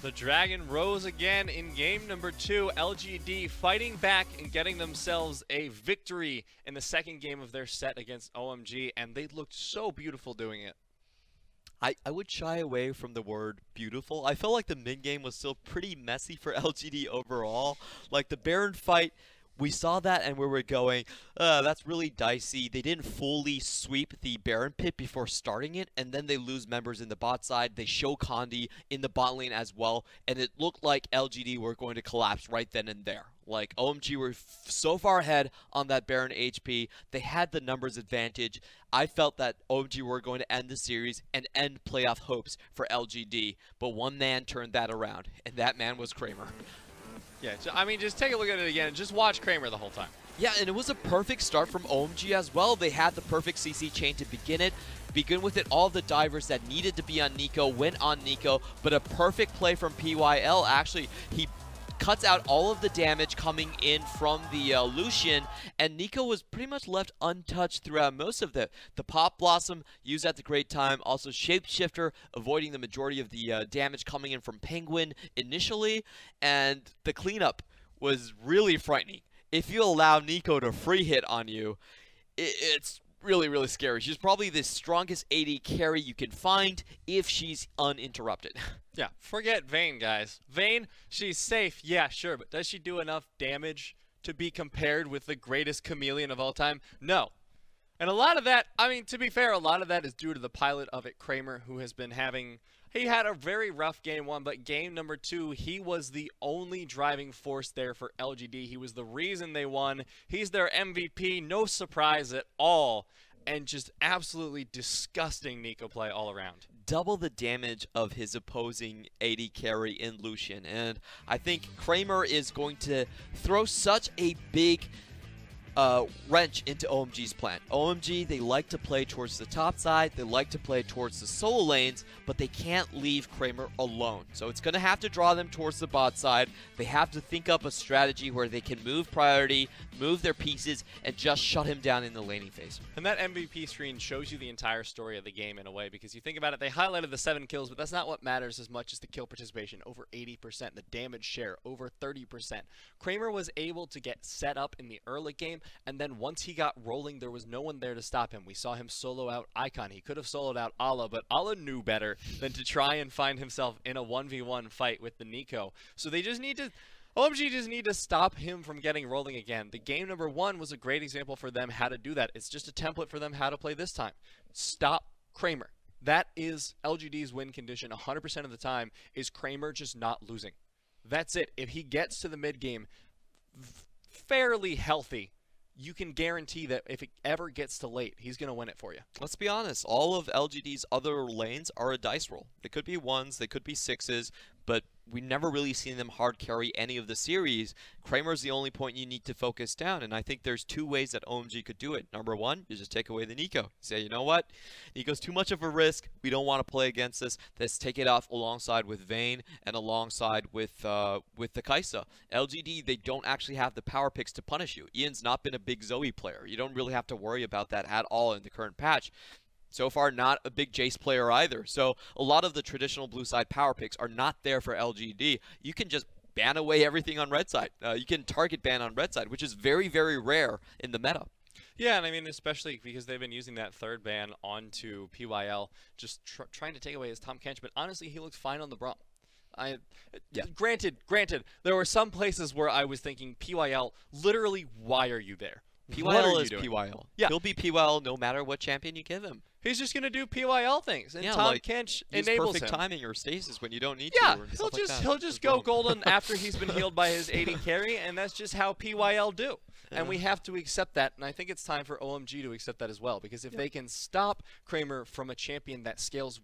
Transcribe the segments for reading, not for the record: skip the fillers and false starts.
The Dragon rose again in game number 2. LGD fighting back and getting themselves a victory in the second game of their set against OMG, and they looked so beautiful doing it. I would shy away from the word beautiful. I felt like the mid game was still pretty messy for LGD overall. Like the Baron fight, we saw that and we were going, that's really dicey. They didn't fully sweep the Baron pit before starting it, and then they lose members in the bot side. They show Condi in the bot lane as well, and it looked like LGD were going to collapse right then and there. Like, OMG were so far ahead on that Baron HP. They had the numbers advantage. I felt that OMG were going to end the series and end playoff hopes for LGD, but one man turned that around, and that man was Kramer. Yeah, I mean, just take a look at it again and just watch Kramer the whole time. Yeah, and it was a perfect start from OMG as well. They had the perfect CC chain to begin with it. All the divers that needed to be on Nico went on Nico, but a perfect play from PYL. Actually, he cuts out all of the damage coming in from the Lucian, and Nico was pretty much left untouched throughout most of it. The Pop Blossom used at the great time, also Shapeshifter avoiding the majority of the damage coming in from Penguin initially, and the cleanup was really frightening. If you allow Nico to free hit on you, it's really, really scary. She's probably the strongest AD carry you can find if she's uninterrupted. Yeah, forget Vayne, guys. Vayne, she's safe, yeah, sure, but does she do enough damage to be compared with the greatest chameleon of all time? No. And a lot of that, I mean, to be fair, a lot of that is due to the pilot of it, Kramer, who has been having... He had a very rough game 1, but game number 2, he was the only driving force there for LGD. He was the reason they won. He's their MVP, no surprise at all. And just absolutely disgusting Nico play all around. Double the damage of his opposing AD carry in Lucian. And I think Kramer is going to throw such a big wrench into OMG's plan. OMG, they like to play towards the top side, they like to play towards the solo lanes, but they can't leave Kramer alone. So it's going to have to draw them towards the bot side. They have to think up a strategy where they can move priority, move their pieces, and just shut him down in the laning phase. And that MVP screen shows you the entire story of the game in a way, because you think about it, they highlighted the 7 kills, but that's not what matters as much as the kill participation, over 80%, the damage share, over 30%. Kramer was able to get set up in the early game, and then once he got rolling, there was no one there to stop him. We saw him solo out Icon. He could have soloed out Allah, but Allah knew better than to try and find himself in a 1v1 fight with the Nico. So they just need to... OMG just need to stop him from getting rolling again. The game number 1 was a great example for them how to do that. It's just a template for them how to play this time. Stop Kramer. That is LGD's win condition 100% of the time, is Kramer just not losing. That's it. If he gets to the mid game fairly healthy, you can guarantee that if it ever gets to late, he's going to win it for you. Let's be honest, all of LGD's other lanes are a dice roll. They could be 1s, they could be 6s, but we never really seen them hard carry any of the series. Kramer's the only point you need to focus down, and I think there's 2 ways that OMG could do it. Number 1, you just take away the Nico. You say, you know what? Nico's too much of a risk. We don't want to play against this. Let's take it off alongside with Vayne and alongside with the Kai'Sa. LGD, they don't actually have the power picks to punish you. Ian's not been a big Zoe player. You don't really have to worry about that at all in the current patch. So far, not a big Jace player either. So a lot of the traditional blue side power picks are not there for LGD. You can just ban away everything on red side. You can target ban on red side, which is very, very rare in the meta. Yeah, and I mean, especially because they've been using that third ban onto PYL, just trying to take away his Tom Kench. But honestly, he looked fine on the Braum. Yeah. Granted, there were some places where I was thinking, PYL, literally, why are you there? PYL is PYL. Yeah. He'll be PYL no matter what champion you give him. He's just going to do PYL things, and yeah, Tom like, Kench use enables perfect him. timing or stasis when you don't need yeah, to. Yeah, he'll just go golden after he's been healed by his AD carry, and that's just how PYL do. And we have to accept that, and I think it's time for OMG to accept that as well, because if they can stop Kramer from a champion that scales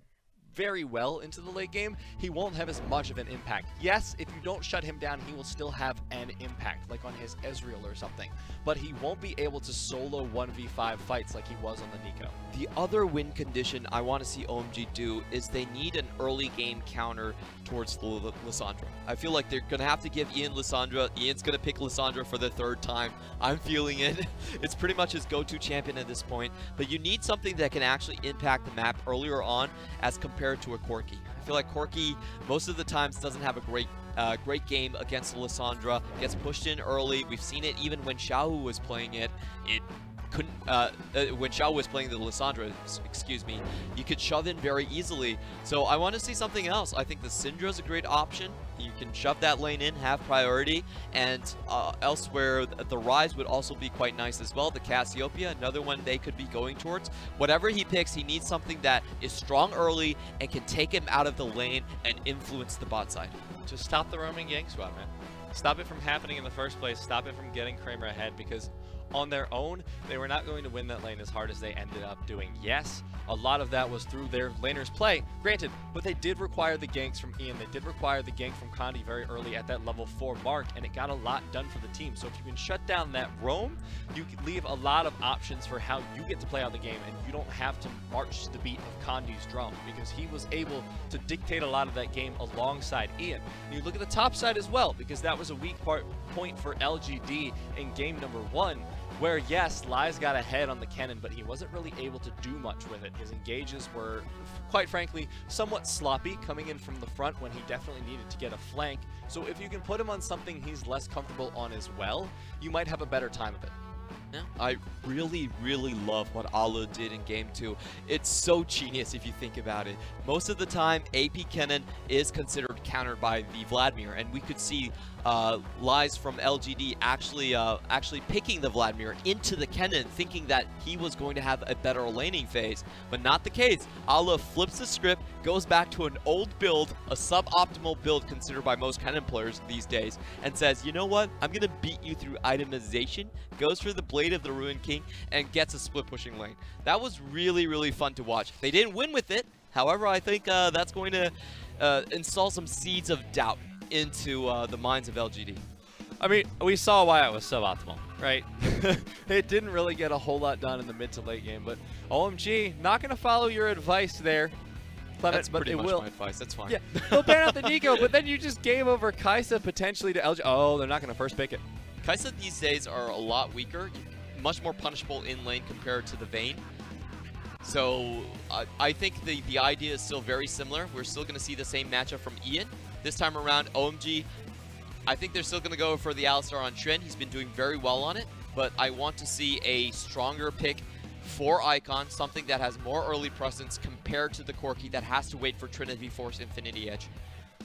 very well into the late game, he won't have as much of an impact. Yes, if you don't shut him down, he will still have an impact, like on his Ezreal or something, but he won't be able to solo 1v5 fights like he was on the Nico. The other win condition I want to see OMG do is they need an early game counter towards Lissandra. I feel like they're going to have to give Ian Lissandra. Ian's going to pick Lissandra for the 3rd time. I'm feeling it. It's pretty much his go-to champion at this point, but you need something that can actually impact the map earlier on as compared to a Corki. I feel like Corki most of the times doesn't have a great game against Lissandra. Gets pushed in early. We've seen it even when Xiao was playing it. It couldn't when Xiao was playing the Lissandra, excuse me, you could shove in very easily. So I want to see something else. I think the Syndra's a great option. You can shove that lane in, have priority, and elsewhere the Ryze would also be quite nice as well. The Cassiopeia, another one they could be going towards. Whatever he picks, he needs something that is strong early and can take him out of the lane and influence the bot side. Just stop the roaming gang squad, man. Stop it from happening in the first place. Stop it from getting Kramer ahead, because on their own, they were not going to win that lane as hard as they ended up doing. Yes, a lot of that was through their laners' play, granted, but they did require the ganks from Ian. They did require the gank from Condi very early at that level 4 mark, and it got a lot done for the team. So if you can shut down that roam, you can leave a lot of options for how you get to play out the game, and you don't have to march to the beat of Condi's drum, because he was able to dictate a lot of that game alongside Ian. And you look at the top side as well, because that was a weak point for LGD in game number 1, where yes, Lyze got ahead on the cannon, but he wasn't really able to do much with it. His engages were, quite frankly, somewhat sloppy coming in from the front when he definitely needed to get a flank. So if you can put him on something he's less comfortable on as well, you might have a better time of it. Yeah, I really, really love what Ala did in Game 2. It's so genius if you think about it. Most of the time, AP Cannon is considered countered by the Vladimir, and we could see Lyze from LGD actually picking the Vladimir into the cannon, thinking that he was going to have a better laning phase, but not the case. Ala flips the script, goes back to an old build, a suboptimal build considered by most cannon players these days, and says, you know what, I'm gonna beat you through itemization, goes for the Blade of the Ruined King, and gets a split pushing lane. That was really, really fun to watch. They didn't win with it, however, I think that's going to install some seeds of doubt into the minds of LGD. I mean, we saw why it was suboptimal, right? It didn't really get a whole lot done in the mid to late game, but OMG, not going to follow your advice there, Clement, That's but pretty it much will. my advice. That's fine. Yeah, they'll ban out the Nico, but then you just game over Kai'Sa potentially to LG. Oh, they're not going to first pick it. Kai'Sa these days are a lot weaker, much more punishable in lane compared to the Vayne. So I think the idea is still very similar. We're still going to see the same matchup from Ian. This time around, OMG, I think they're still going to go for the Alistar on Trin. He's been doing very well on it, but I want to see a stronger pick for Icon, something that has more early presence compared to the Corki that has to wait for Trinity Force Infinity Edge.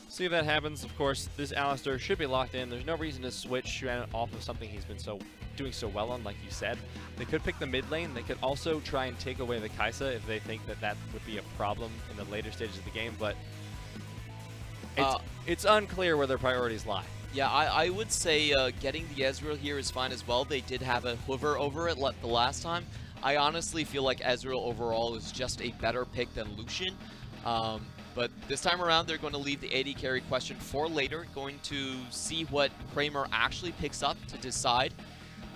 See if that happens. Of course, this Alistar should be locked in. There's no reason to switch Xuan off of something he's been doing so well on, like you said. They could pick the mid lane. They could also try and take away the Kai'Sa if they think that that would be a problem in the later stages of the game, but it's unclear where their priorities lie. Yeah, I would say getting the Ezreal here is fine as well. They did have a hover over it the last time. I honestly feel like Ezreal overall is just a better pick than Lucian. But this time around, they're going to leave the AD carry question for later. Going to see what Kramer actually picks up to decide.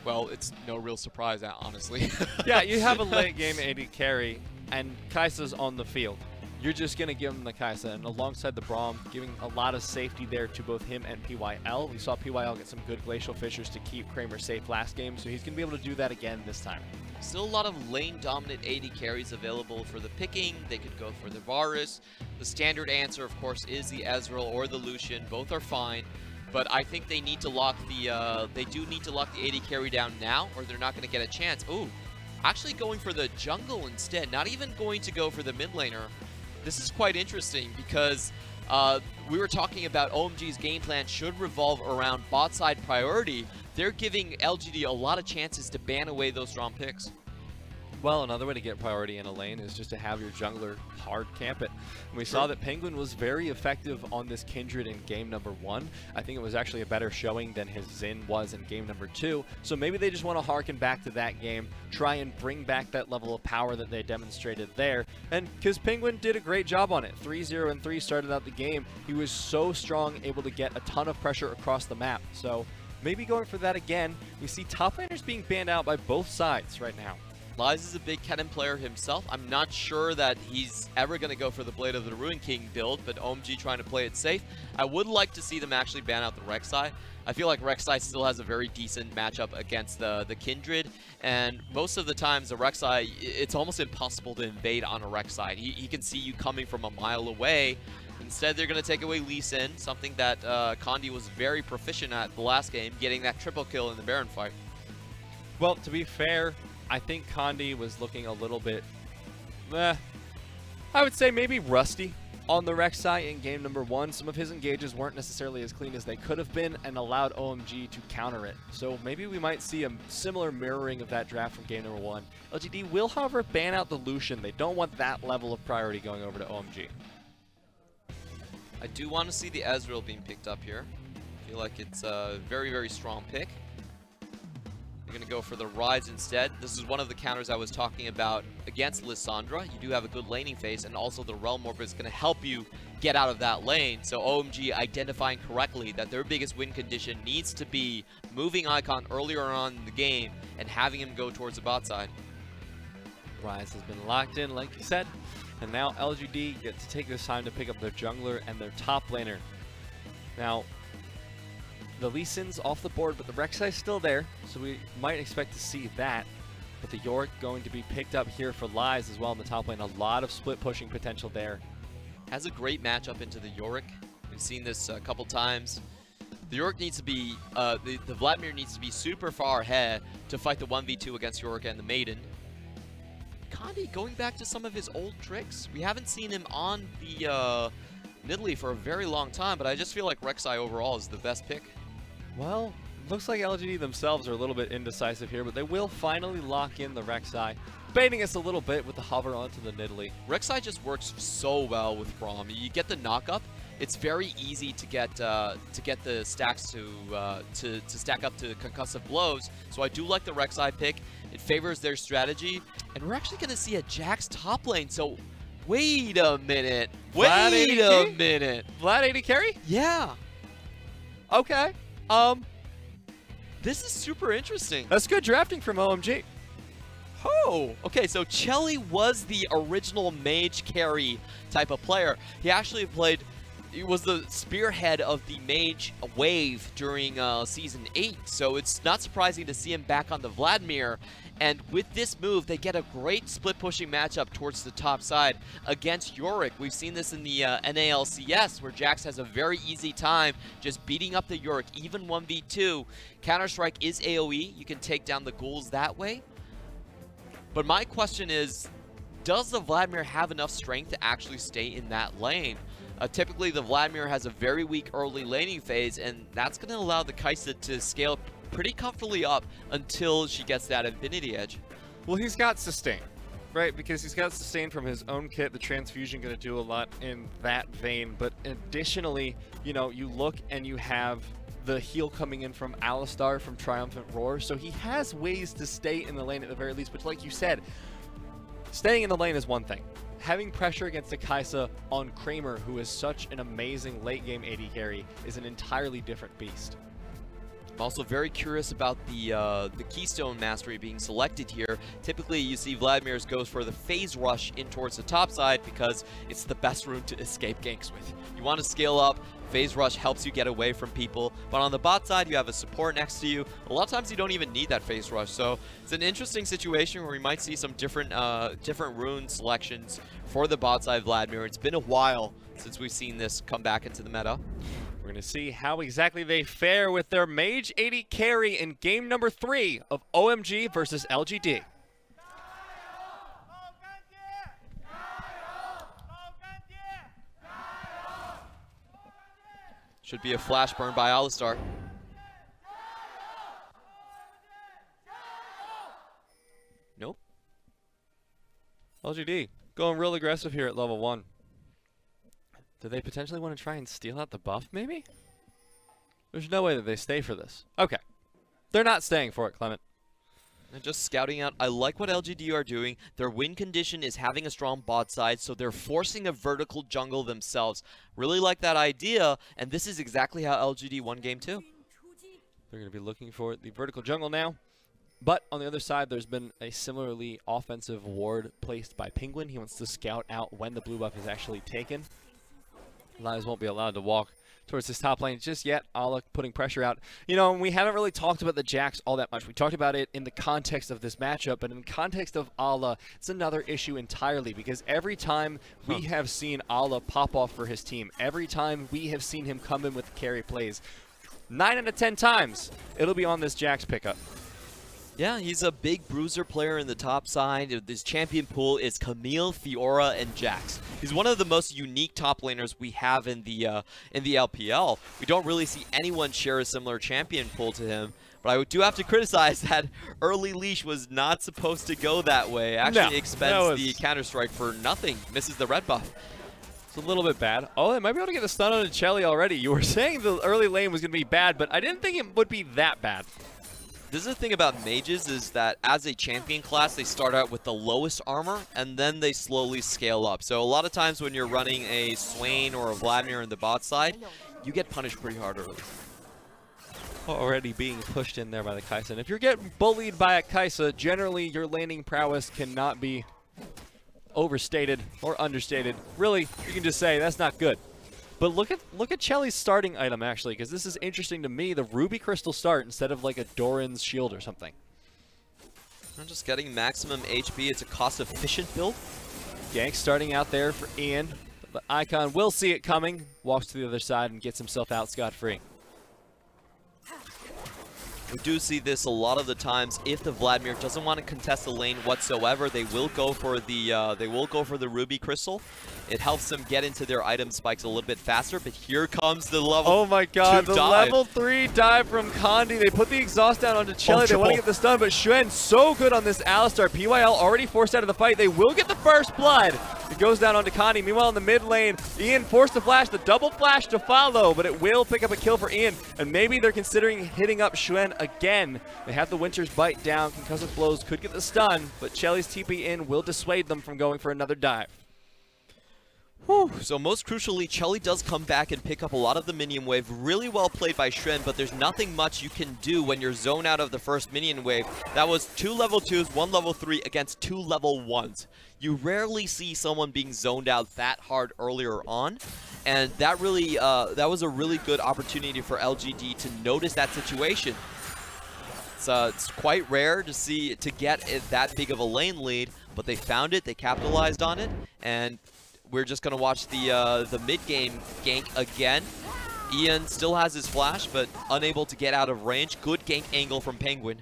Well, it's no real surprise, honestly. Yeah, you have a late game AD carry, and Kai'Sa's on the field. You're just going to give him the Kai'Sa, and alongside the Braum, giving a lot of safety there to both him and PYL. We saw PYL get some good Glacial Fissures to keep Kramer safe last game, so he's going to be able to do that again this time. Still a lot of lane-dominant AD carries available for the picking. They could go for the Varus. The standard answer, of course, is the Ezreal or the Lucian. Both are fine, but I think they need to lock the they do need to lock the AD carry down now, or they're not going to get a chance. Ooh, actually going for the jungle instead, not even going to go for the mid laner. This is quite interesting because we were talking about OMG's game plan should revolve around bot side priority. They're giving LGD a lot of chances to ban away those strong picks. Well, another way to get priority in a lane is just to have your jungler hard camp it. And we saw that Penguin was very effective on this Kindred in game number 1. I think it was actually a better showing than his Xin was in game number 2. So maybe they just want to harken back to that game, try and bring back that level of power that they demonstrated there. And because Penguin did a great job on it. 3-0 and 3 started out the game. He was so strong, able to get a ton of pressure across the map. So maybe going for that again. We see top laners being banned out by both sides right now. Lyze is a big cannon player himself. I'm not sure that he's ever going to go for the Blade of the Ruined King build, but OMG trying to play it safe. I would like to see them actually ban out the Rek'Sai. I feel like Rek'Sai still has a very decent matchup against the Kindred, and most of the times the Rek'Sai, it's almost impossible to invade on a Rek'Sai. He can see you coming from a mile away, Instead, they're going to take away Lee Sin, something that Condi was very proficient at the last game, getting that triple kill in the Baron fight. Well, to be fair, I think Condi was looking a little bit, I would say maybe rusty on the Rek'Sai in game number 1. Some of his engages weren't necessarily as clean as they could have been and allowed OMG to counter it. So maybe we might see a similar mirroring of that draft from game number 1. LGD will, however, ban out the Lucian. They don't want that level of priority going over to OMG. I do want to see the Ezreal being picked up here. I feel like it's a very, very strong pick. You're going to go for the Ryze instead. This is one of the counters I was talking about against Lissandra. You do have a good laning phase, and also the Realm Orb is going to help you get out of that lane. So OMG identifying correctly that their biggest win condition needs to be moving Icon earlier on in the game and having him go towards the bot side. Ryze has been locked in, like you said, and now LGD get to take this time to pick up their jungler and their top laner. Now, the Lee Sin's off the board, but the Rek'Sai's still there, so we might expect to see that. But the Yorick going to be picked up here for Lyze as well in the top lane. A lot of split pushing potential there. Has a great matchup into the Yorick. We've seen this a couple times. The Yorick needs to be, the Vladimir needs to be super far ahead to fight the 1v2 against Yorick and the Maiden. Condi going back to some of his old tricks. We haven't seen him on the Nidalee for a very long time, but I just feel like Rek'Sai overall is the best pick. Well, looks like LGD themselves are a little bit indecisive here, but they will finally lock in the Rek'Sai, baiting us a little bit with the hover onto the Nidalee. Rek'Sai just works so well with Braum. You get the knock-up. It's very easy to get the stacks to stack up to concussive blows. So I do like the Rek'Sai pick. It favors their strategy, and we're actually going to see a Jax top lane. So wait a minute. Wait a minute. Vlad AD carry? Yeah. Okay. This is super interesting. That's good drafting from OMG. Oh, okay, so Chelly was the original mage carry type of player. He actually played, he was the spearhead of the mage wave during Season 8, so it's not surprising to see him back on the Vladimir. And with this move, they get a great split-pushing matchup towards the top side against Yorick. We've seen this in the NALCS, where Jax has a very easy time just beating up the Yorick, even 1v2. Counter-Strike is AoE. You can take down the ghouls that way. But my question is, does the Vladimir have enough strength to actually stay in that lane? Typically, the Vladimir has a very weak early laning phase, and that's going to allow the Kai'Sa to scale pretty comfortably up until she gets that Infinity Edge. Well, he's got sustain, right? Because he's got sustain from his own kit. The transfusion going to do a lot in that vein. But additionally, you know, you look and you have the heal coming in from Alistar from Triumphant Roar. So he has ways to stay in the lane at the very least. But like you said, staying in the lane is one thing. Having pressure against a Kai'Sa on Kramer, who is such an amazing late game AD carry, is an entirely different beast. I'm also very curious about the Keystone Mastery being selected here. Typically, you see Vladimir's goes for the phase rush in towards the top side because it's the best rune to escape ganks with. You want to scale up, phase rush helps you get away from people, but on the bot side, you have a support next to you. A lot of times, you don't even need that phase rush, so it's an interesting situation where we might see some different rune selections for the bot side Vladimir. It's been a while since we've seen this come back into the meta. We're going to see how exactly they fare with their Mage 80 carry in game number 3 of OMG versus LGD. Should be a flash burn by Alistar. Nope. LGD going real aggressive here at level 1. Do they potentially want to try and steal out the buff, maybe? There's no way that they stay for this. Okay. They're not staying for it, Clement. They're just scouting out. I like what LGD are doing. Their win condition is having a strong bot side, so they're forcing a vertical jungle themselves. Really like that idea, and this is exactly how LGD won game 2. They're going to be looking for the vertical jungle now. But on the other side, there's been a similarly offensive ward placed by Penguin. He wants to scout out when the blue buff is actually taken. Lyze won't be allowed to walk towards this top lane just yet. Ala putting pressure out. You know, we haven't really talked about the Jax all that much. We talked about it in the context of this matchup, but in the context of Ala, it's another issue entirely because every time we have seen Ala pop off for his team, every time we have seen him come in with carry plays, 9 out of 10 times, it'll be on this Jax pickup. Yeah, he's a big bruiser player in the top side. This champion pool is Camille, Fiora, and Jax. He's one of the most unique top laners we have in the LPL. We don't really see anyone share a similar champion pool to him. But I do have to criticize that early leash was not supposed to go that way. Actually expends the counter-strike for nothing. Misses the red buff. It's a little bit bad. Oh, they might be able to get the stun on Chelly already. You were saying the early lane was going to be bad, but I didn't think it would be that bad. This is the thing about mages is that as a champion class, they start out with the lowest armor, and then they slowly scale up. So a lot of times when you're running a Xuan or a Vladimir in the bot side, you get punished pretty hard early. Already being pushed in there by the Kai'Sa. And if you're getting bullied by a Kai'Sa, generally your laning prowess cannot be overstated or understated. Really, you can just say that's not good. But look at Chelly's starting item, actually, because this is interesting to me. The Ruby Crystal start instead of like a Doran's Shield or something. I'm just getting maximum HP. It's a cost-efficient build. Gank starting out there for Ian. But Icon will see it coming, walks to the other side, and gets himself out scot-free. We do see this a lot of the times. If the Vladimir doesn't want to contest the lane whatsoever, they will go for the Ruby Crystal. It helps them get into their item spikes a little bit faster, but here comes the level 2 Oh my god, the dive. level 3 dive from Condi. They put the exhaust down onto Chelly. They want to get the stun, but Xuan so good on this Alistar. PYL already forced out of the fight. They will get the first blood. It goes down onto Condi. Meanwhile, in the mid lane, Ian forced to flash, the double flash to follow, but it will pick up a kill for Ian, and maybe they're considering hitting up Xuan again. They have the Winter's Bite down. Concussive blows could get the stun, but Chelly's TP in will dissuade them from going for another dive. Whew. So most crucially, Chelly does come back and pick up a lot of the minion wave. Really well played by Xuan, but there's nothing much you can do when you're zoned out of the first minion wave. That was 2 level 2s, 1 level 3 against 2 level 1s. You rarely see someone being zoned out that hard earlier on, and that really that was a really good opportunity for LGD to notice that situation. It's quite rare to get that big of a lane lead, but they found it, they capitalized on it, and we're just going to watch the mid-game gank again. Ian still has his flash, but unable to get out of range. Good gank angle from Penguin.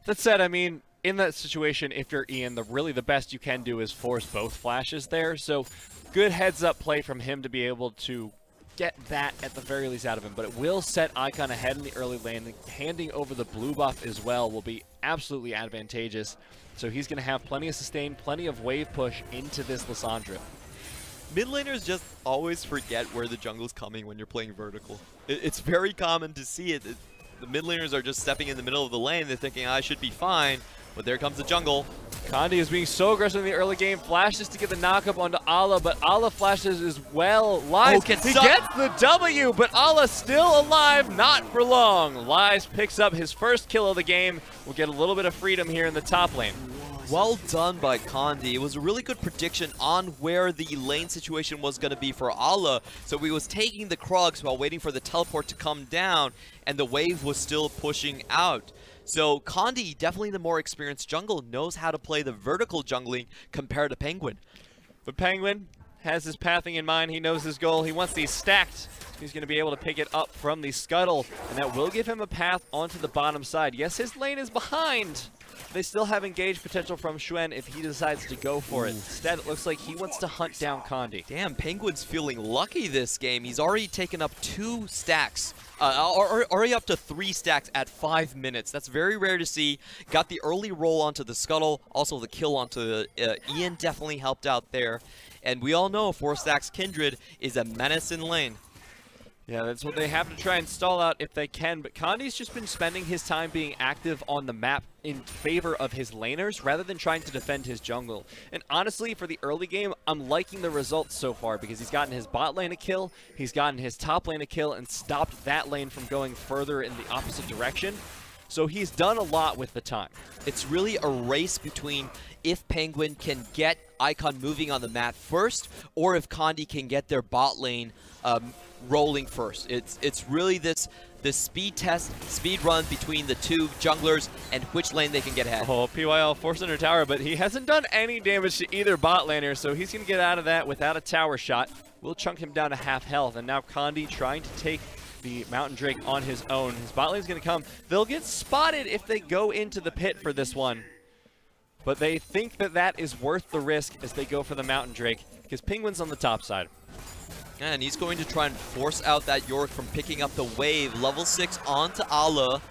That said, I mean, in that situation, if you're Ian, really the best you can do is force both flashes there. So good heads-up play from him to be able to get that at the very least out of him. But it will set Icon ahead in the early lane. Handing over the blue buff as well will be absolutely advantageous. So he's going to have plenty of sustain, plenty of wave push into this Lissandra. Mid laners just always forget where the jungle's coming when you're playing vertical. It's very common to see it. The mid laners are just stepping in the middle of the lane. They're thinking, I should be fine, but there comes the jungle. Condi is being so aggressive in the early game. Flashes to get the knockup onto Ala, but Ala flashes as well. Lies, he gets the W, but Ala still alive, not for long. Lies picks up his first kill of the game. We'll get a little bit of freedom here in the top lane. Well done by Condi. It was a really good prediction on where the lane situation was going to be for Ala. So he was taking the Krugs while waiting for the teleport to come down, and the wave was still pushing out. So Condi, definitely the more experienced jungle, knows how to play the vertical jungling compared to Penguin. But Penguin has his pathing in mind. He knows his goal. He wants these stacked. He's going to be able to pick it up from the scuttle, and that will give him a path onto the bottom side. Yes, his lane is behind. They still have engaged potential from Xuan if he decides to go for it. Instead, it looks like he wants to hunt down Condi. Damn, Penguin's feeling lucky this game. He's already taken up 2 stacks, already up to 3 stacks at 5 minutes. That's very rare to see. Got the early roll onto the scuttle, also the kill onto Ian definitely helped out there. And we all know 4 stacks Kindred is a menace in lane. Yeah, that's what they have to try and stall out if they can, but Condi's just been spending his time being active on the map in favor of his laners rather than trying to defend his jungle. And honestly, for the early game, I'm liking the results so far because he's gotten his bot lane a kill, he's gotten his top lane a kill, and stopped that lane from going further in the opposite direction. So he's done a lot with the time. It's really a race between if Penguin can get Icon moving on the map first, or if Condi can get their bot lane rolling first. It's really this speed test, speed run between the two junglers and which lane they can get ahead. Oh, PYL forced under tower, but he hasn't done any damage to either bot laner, so he's going to get out of that without a tower shot. We'll chunk him down to half health, and now Condi trying to take the Mountain Drake on his own. His bot lane's going to come. They'll get spotted if they go into the pit for this one, but they think that that is worth the risk as they go for the Mountain Drake, because Penguin's on the top side. And he's going to try and force out that Yorick from picking up the wave. Level 6 onto Ala.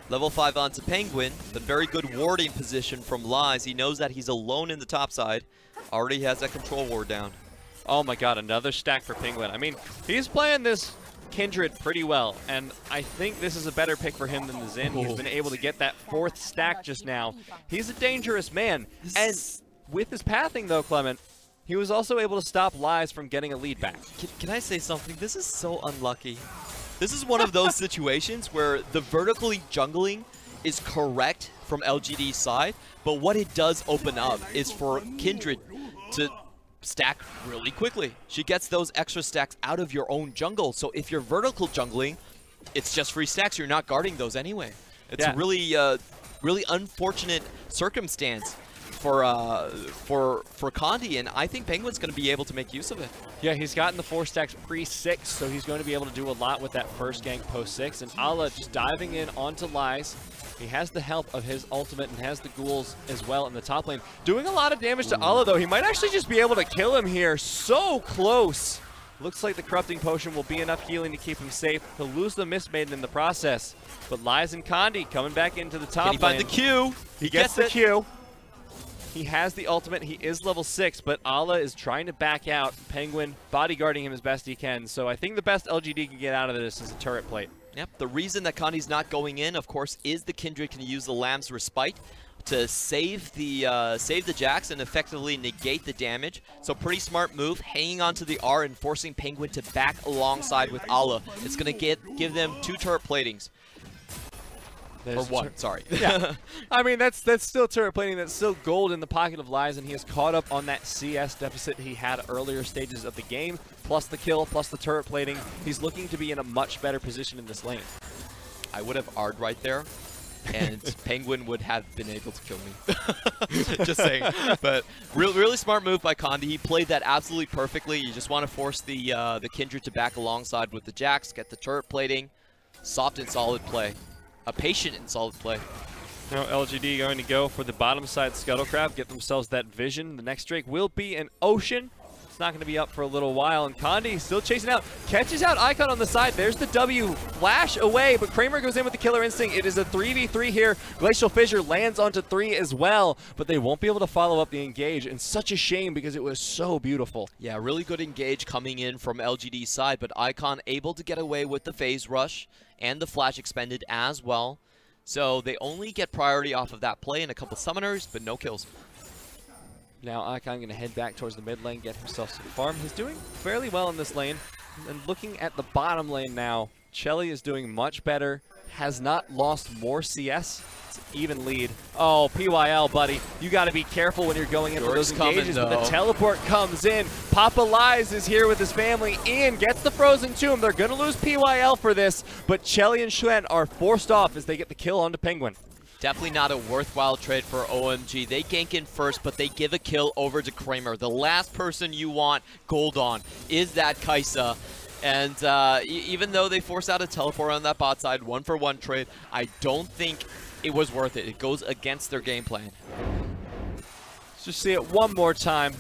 Level 5 onto Penguin. But very good warding position from Ryze. He knows that he's alone in the top side. Already has that control ward down. Oh my god, another stack for Penguin. I mean, he's playing this Kindred pretty well, and I think this is a better pick for him than the Xin. He's been able to get that 4th stack just now. He's a dangerous man. And with his pathing though, Clement, he was also able to stop Ryze from getting a lead back. Can I say something? This is so unlucky. This is one of those situations where the vertically jungling is correct from LGD's side, but what it does open up is for Kindred to stack really quickly. She gets those extra stacks out of your own jungle, so if you're vertical jungling, it's just free stacks. You're not guarding those anyway. It's a really unfortunate circumstance for Condi, and I think Penguin's going to be able to make use of it. Yeah, he's gotten the 4 stacks pre-6, so he's going to be able to do a lot with that first gank post-6, and Ala just diving in onto Ryze. He has the help of his ultimate and has the ghouls as well in the top lane. Doing a lot of damage to Ala, though. He might actually just be able to kill him here. So close. Looks like the Corrupting Potion will be enough healing to keep him safe. He'll lose the Mist Maiden in the process. But Ryze and Condi coming back into the top lane. Can he find the Q? He gets the Q. He has the ultimate. He is level 6, but Ala is trying to back out. Penguin bodyguarding him as best he can. So I think the best LGD can get out of this is a turret plate. Yep, the reason that Condi's not going in, of course, is the Kindred can use the Lamb's Respite to save the Jax and effectively negate the damage. So pretty smart move, hanging onto the R and forcing Penguin to back alongside with Ala. It's going to give them 2 turret platings. Or 1, sorry. Yeah. I mean, that's still turret plating. That's still gold in the pocket of Ryze, and he has caught up on that CS deficit he had earlier stages of the game, plus the kill, plus the turret plating. He's looking to be in a much better position in this lane. I would have R'd right there, and Penguin would have been able to kill me. Just saying. But really smart move by Condi. He played that absolutely perfectly. You just want to force the Kindred to back alongside with the Jax, get the turret plating. Soft and solid play. A patient and solid play. Now LGD going to go for the bottom side Scuttlecraft, get themselves that vision. The next Drake will be an Ocean. It's not going to be up for a little while, and Condi still chasing out. Catches out Icon on the side. There's the W. Flash away, but Kramer goes in with the Killer Instinct. It is a 3v3 here. Glacial Fissure lands onto 3 as well, but they won't be able to follow up the engage, and such a shame because it was so beautiful. Yeah, really good engage coming in from LGD's side, but Icon able to get away with the phase rush and the flash expended as well. So they only get priority off of that play and a couple summoners, but no kills. Now Icon going to head back towards the mid lane, get himself some farm. He's doing fairly well in this lane. And looking at the bottom lane now, Chelly is doing much better. Has not lost more CS. It's an even lead. Oh, PYL, buddy. You got to be careful when you're going in for those engages. But the teleport comes in. Papa Lies is here with his family. Ian gets the Frozen Tomb. They're going to lose PYL for this. But Chelly and Xuan are forced off as they get the kill onto Penguin. Definitely not a worthwhile trade for OMG. They gank in first, but they give a kill over to Kramer. The last person you want gold on is that Kai'Sa. And even though they force out a teleport on that bot side, 1-for-1 trade, I don't think it was worth it. It goes against their game plan. Let's just see it one more time.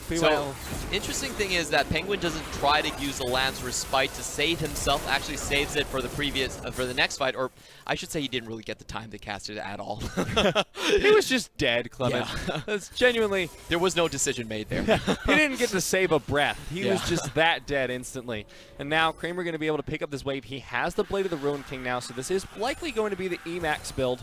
So, interesting thing is that Penguin doesn't try to use the Lamb's Respite to save himself, actually saves it for the previous, for the next fight, or I should say he didn't really get the time to cast it at all. He was just dead, Clement. Yeah. That's genuinely... There was no decision made there. He didn't get to save a breath. He was just that dead instantly. And now Kramer going to be able to pick up this wave. He has the Blade of the Ruin King now, so this is likely going to be the Emax build.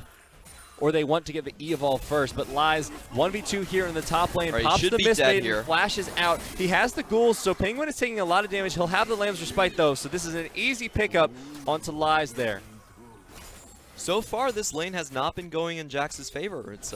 Or they want to get the E-Evolve first, but Lies 1v2 here in the top lane, pops the Mist Maiden, flashes out. He has the ghouls, so Penguin is taking a lot of damage. He'll have the Lamb's Respite though, so this is an easy pickup onto Lies there. So far, this lane has not been going in Jax's favor. It's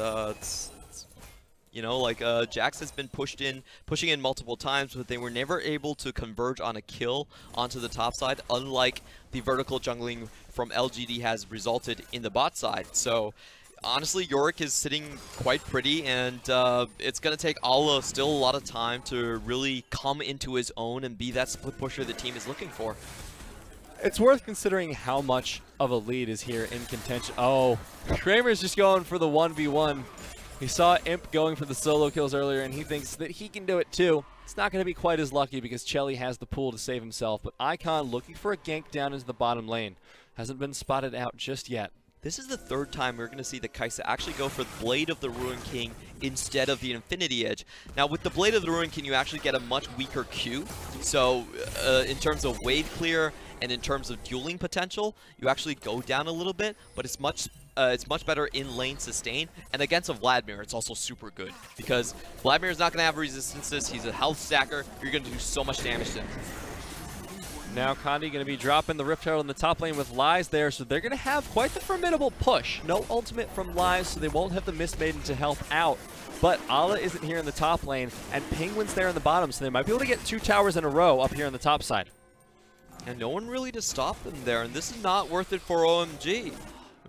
you know, like Jax has been pushing in multiple times, but they were never able to converge on a kill onto the top side, unlike the vertical jungling from LGD has resulted in the bot side. So honestly, Yorick is sitting quite pretty, and it's going to take Allah still a lot of time to really come into his own and be that split pusher the team is looking for. It's worth considering how much of a lead is here in contention. Oh, Kramer's just going for the 1v1. He saw Imp going for the solo kills earlier, and he thinks that he can do it too. It's not going to be quite as lucky because Chelly has the pool to save himself, but Icon looking for a gank down into the bottom lane. Hasn't been spotted out just yet. This is the third time we're going to see the Kai'Sa actually go for the Blade of the Ruin King instead of the Infinity Edge. Now, with the Blade of the Ruin King, you actually get a much weaker Q. So, in terms of wave clear and in terms of dueling potential, you actually go down a little bit, but it's much better in lane sustain. And against a Vladimir, it's also super good because Vladimir is not going to have resistances. He's a health stacker. You're going to do so much damage to him. Now Condi going to be dropping the Rift Herald in the top lane with Lyze there, so they're going to have quite the formidable push. No ultimate from Lyze, so they won't have the Mist Maiden to help out. But Allah isn't here in the top lane, and Penguin's there in the bottom, so they might be able to get 2 towers in a row up here on the top side. And no one really to stop them there, and this is not worth it for OMG.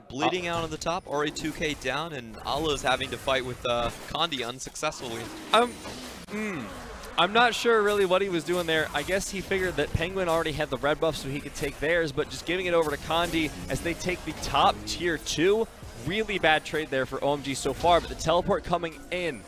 Bleeding out on the top, already 2k down, and Allah is having to fight with Condi unsuccessfully. I'm not sure really what he was doing there. I guess he figured that Penguin already had the red buff so he could take theirs, but just giving it over to Condi as they take the top tier 2. Really bad trade there for OMG so far, but the teleport coming in.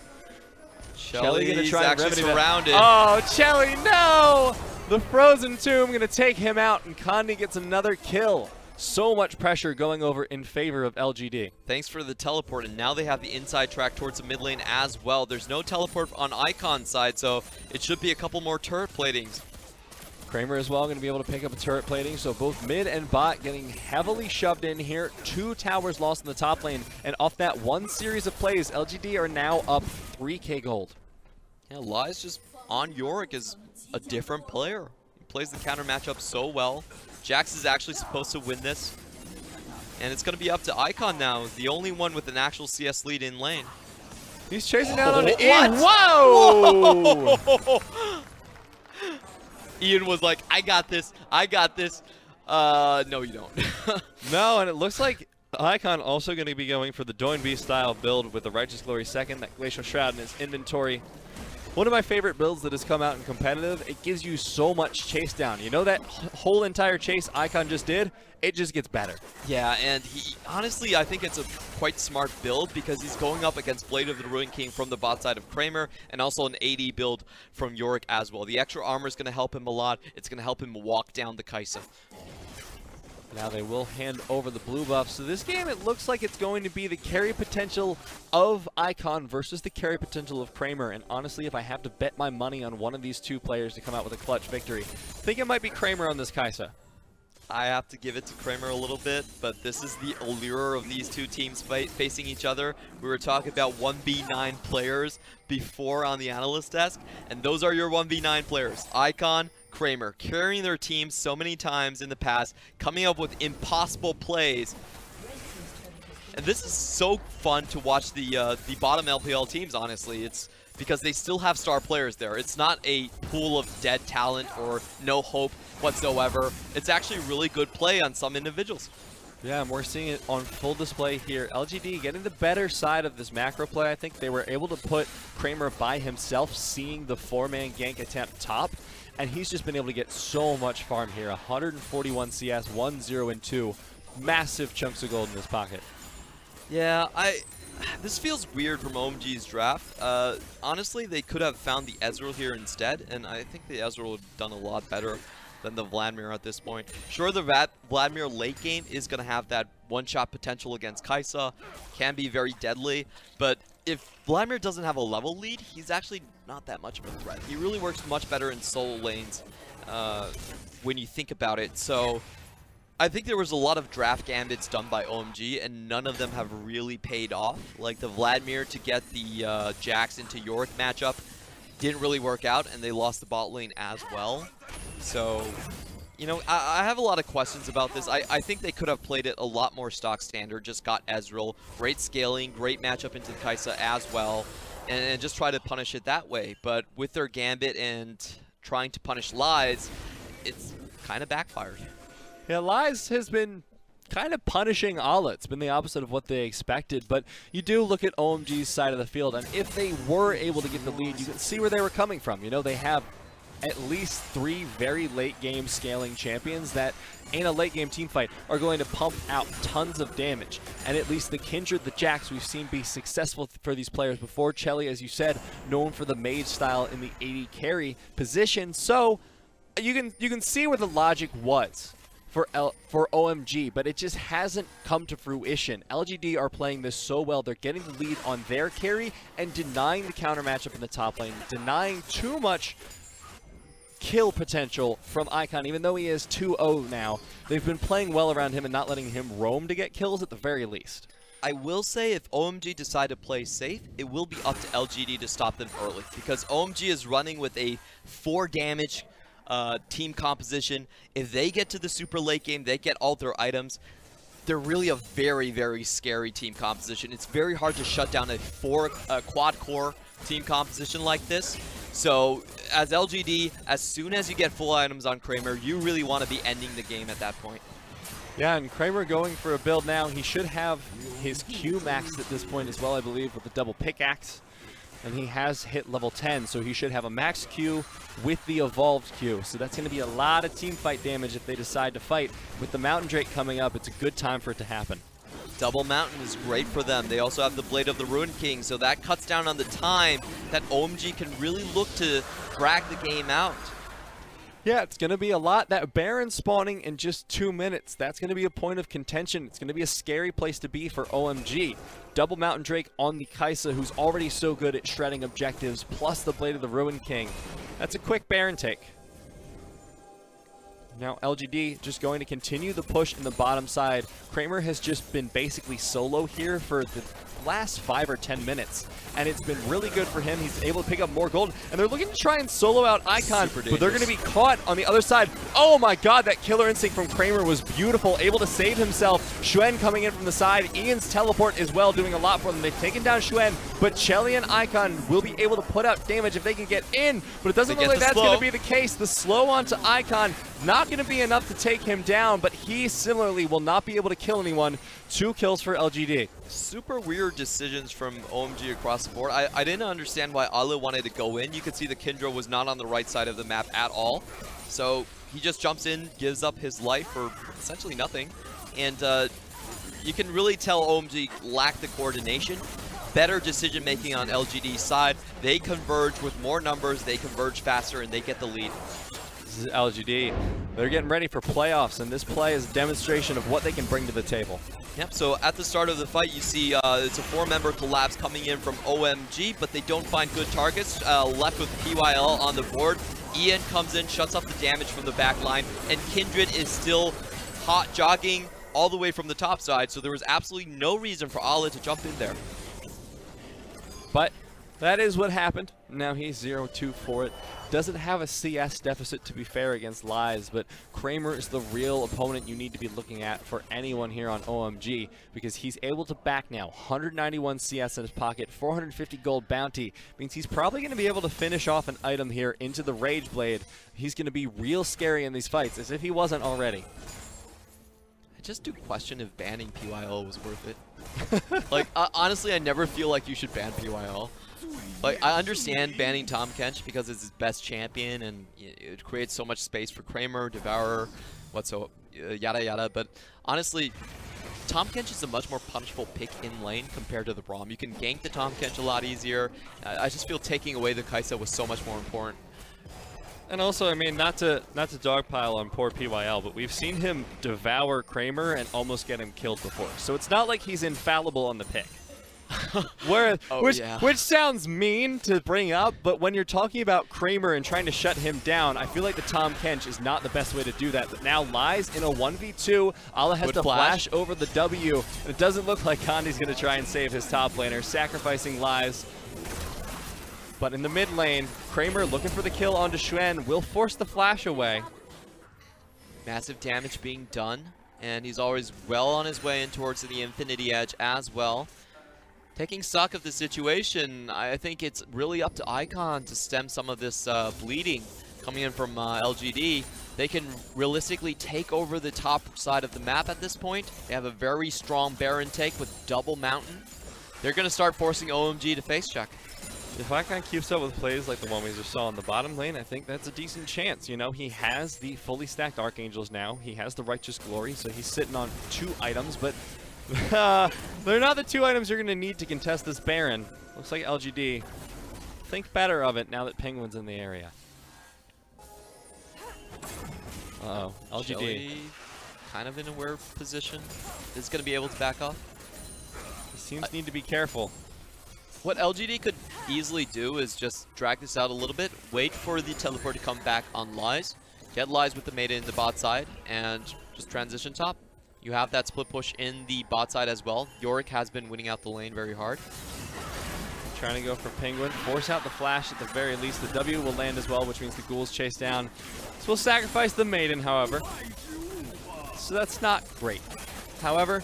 Chelly going to try and actually remedy surrounded. Oh, Chelly, no! The Frozen Tomb going to take him out, and Condi gets another kill. So much pressure going over in favor of LGD. Thanks for the teleport, and now they have the inside track towards the mid lane as well. There's no teleport on Icon's side, so it should be a couple more turret platings. Kramer as well going to be able to pick up a turret plating, so both mid and bot getting heavily shoved in here. 2 towers lost in the top lane, and off that one series of plays, LGD are now up 3k gold. Yeah, Lyze just on Yorick is a different player. He plays the counter matchup so well. Jax is actually supposed to win this. And it's going to be up to Icon now, the only one with an actual CS lead in lane. He's chasing down on it. Whoa! Whoa! Ian was like, I got this. I got this. No, you don't. No, and it looks like Icon also going to be going for the Doinb style build with the Righteous Glory second, that Glacial Shroud in his inventory. One of my favorite builds that has come out in competitive. It gives you so much chase down. You know that whole entire chase Icon just did? It just gets better. Yeah, and he honestly, I think it's a quite smart build because he's going up against Blade of the Ruin King from the bot side of Kramer and also an AD build from Yorick as well. The extra armor is going to help him a lot. It's going to help him walk down the Kai'Sa. Now they will hand over the blue buff. So this game, it looks like it's going to be the carry potential of Icon versus the carry potential of Kramer. And honestly, if I have to bet my money on one of these 2 players to come out with a clutch victory, I think it might be Kramer on this Kai'Sa. I have to give it to Kramer a little bit, but this is the allure of these 2 teams facing each other. We were talking about 1v9 players before on the analyst desk, and those are your 1v9 players. Icon, Kramer, carrying their teams so many times in the past, coming up with impossible plays. And this is so fun to watch the bottom LPL teams, honestly. It's because they still have star players there. It's not a pool of dead talent or no hope whatsoever. It's actually really good play on some individuals. Yeah, and we're seeing it on full display here. LGD getting the better side of this macro play. I think they were able to put Kramer by himself, seeing the 4-man gank attempt top, and he's just been able to get so much farm here. 141 CS, 1-0 and 2. Massive chunks of gold in his pocket. Yeah, this feels weird from OMG's draft. Honestly, they could have found the Ezreal here instead, and I think the Ezreal would have done a lot better than the Vladimir at this point. Sure, the Vladimir late game is going to have that one-shot potential against Kai'Sa, can be very deadly, but if Vladimir doesn't have a level lead, he's actually not that much of a threat. He really works much better in solo lanes when you think about it. So I think there was a lot of draft gambits done by OMG, and none of them have really paid off. Like the Vladimir to get the Jax into Yorick matchup didn't really work out, and they lost the bot lane as well. So You know, I have a lot of questions about this. I think they could have played it a lot more stock standard, just got Ezreal, great scaling, great matchup into Kai'Sa as well, and just try to punish it that way. But with their Gambit and trying to punish Lies, it's kind of backfired. Yeah, Lies has been kind of punishing Ala. It's been the opposite of what they expected, but you do look at OMG's side of the field, and if they were able to get the lead, you can see where they were coming from. You know, they have at least 3 very late game scaling champions that in a late game team fight are going to pump out tons of damage. And at least the Kindred, the Jax, we've seen be successful for these players before. Chelly, as you said, known for the mage style in the AD carry position. So you can see where the logic was for OMG, but it just hasn't come to fruition. LGD are playing this so well. They're getting the lead on their carry and denying the counter matchup in the top lane, denying too much kill potential from Icon, even though he is 2-0 now. They've been playing well around him and not letting him roam to get kills at the very least. I will say if OMG decide to play safe, it will be up to LGD to stop them early, because OMG is running with a 4 damage team composition. If they get to the super late game, they get all their items, they're really a very, very scary team composition. It's very hard to shut down a quad core team composition like this. So as LGD, as soon as you get full items on Kramer, you really want to be ending the game at that point. Yeah, and Kramer going for a build now. He should have his Q maxed at this point as well, I believe, with the double pickaxe. And he has hit level 10, so he should have a max Q with the evolved Q. So that's going to be a lot of team fight damage if they decide to fight. With the Mountain Drake coming up, it's a good time for it to happen. Double Mountain is great for them. They also have the Blade of the Ruined King, so that cuts down on the time that OMG can really look to drag the game out. Yeah, it's going to be a lot. That Baron spawning in just 2 minutes, that's going to be a point of contention. It's going to be a scary place to be for OMG. Double Mountain Drake on the Kai'Sa, who's already so good at shredding objectives, plus the Blade of the Ruined King. That's a quick Baron take. Now LGD just going to continue the push in the bottom side. Kramer has just been basically solo here for the last 5 or 10 minutes, and it's been really good for him. He's able to pick up more gold, and they're looking to try and solo out Icon, but they're going to be caught on the other side. Oh my god, that killer instinct from Kramer was beautiful, able to save himself. Xuan coming in from the side. Ian's teleport as well, doing a lot for them. They've taken down Xuan, but Chelly and Icon will be able to put out damage if they can get in, but it doesn't look like that's going to be the case. The slow onto Icon, not going to be enough to take him down, but he similarly will not be able to kill anyone. 2 kills for LGD. Super weird decisions from OMG across the board. I didn't understand why Ala wanted to go in. You could see the Kindred was not on the right side of the map at all. So he just jumps in, gives up his life for essentially nothing. And you can really tell OMG lacked the coordination. Better decision making on LGD's side. They converge with more numbers, they converge faster, and they get the lead. This is LGD. They're getting ready for playoffs, and this play is a demonstration of what they can bring to the table. Yep, so at the start of the fight, you see it's a 4-member collapse coming in from OMG, but they don't find good targets. Left with PYL on the board. Ian comes in, shuts off the damage from the back line, and Kindred is still hot jogging all the way from the top side, so there was absolutely no reason for Ala to jump in there. But that is what happened. Now he's 0-2 for it. Doesn't have a CS deficit, to be fair, against Lies, but Kramer is the real opponent you need to be looking at for anyone here on OMG, because he's able to back now. 191 CS in his pocket, 450 gold bounty, means he's probably going to be able to finish off an item here into the Rage Blade. He's going to be real scary in these fights, as if he wasn't already. I just do question if banning PYL was worth it. Like, honestly, I never feel like you should ban PYL. Like, I understand banning Tahm Kench because it's his best champion and it creates so much space for Kramer, Devourer, yada yada, but honestly, Tahm Kench is a much more punishable pick in lane compared to the Braum. You can gank the Tahm Kench a lot easier. I just feel taking away the Kai'Sa was so much more important. And also, I mean, not to dogpile on poor PYL, but we've seen him devour Kramer and almost get him killed before. So it's not like he's infallible on the pick. Which sounds mean to bring up, but when you're talking about Kramer and trying to shut him down, I feel like the Tahm Kench is not the best way to do that. But now Lies in a 1v2. Ala has to flash over the W. And it doesn't look like Condi's going to try and save his top laner, sacrificing Lies. But in the mid lane, Kramer looking for the kill onto Xuan will force the flash away. Massive damage being done, and he's always well on his way in towards the Infinity Edge as well. Taking stock of the situation, I think it's really up to Icon to stem some of this bleeding coming in from LGD. They can realistically take over the top side of the map at this point. They have a very strong Baron take with double Mountain. They're going to start forcing OMG to face check. If Icon keeps up with plays like the one we just saw in the bottom lane, I think that's a decent chance. You know, he has the fully stacked Archangels now. He has the Righteous Glory, so he's sitting on 2 items, but they're not the 2 items you're going to need to contest this Baron. Looks like LGD think better of it now that Penguin's in the area. Uh-oh, LGD. Chelly kind of in a weird position. Is going to be able to back off. These teams need to be careful. What LGD could easily do is just drag this out a little bit, wait for the teleport to come back on Lyze, get Lyze with the Maiden in the bot side, and just transition top. You have that split push in the bot side as well. Yorick has been winning out the lane very hard. Trying to go for Penguin, force out the flash at the very least. The W will land as well, which means the ghouls chase down. So we'll sacrifice the Maiden, however. So that's not great. However,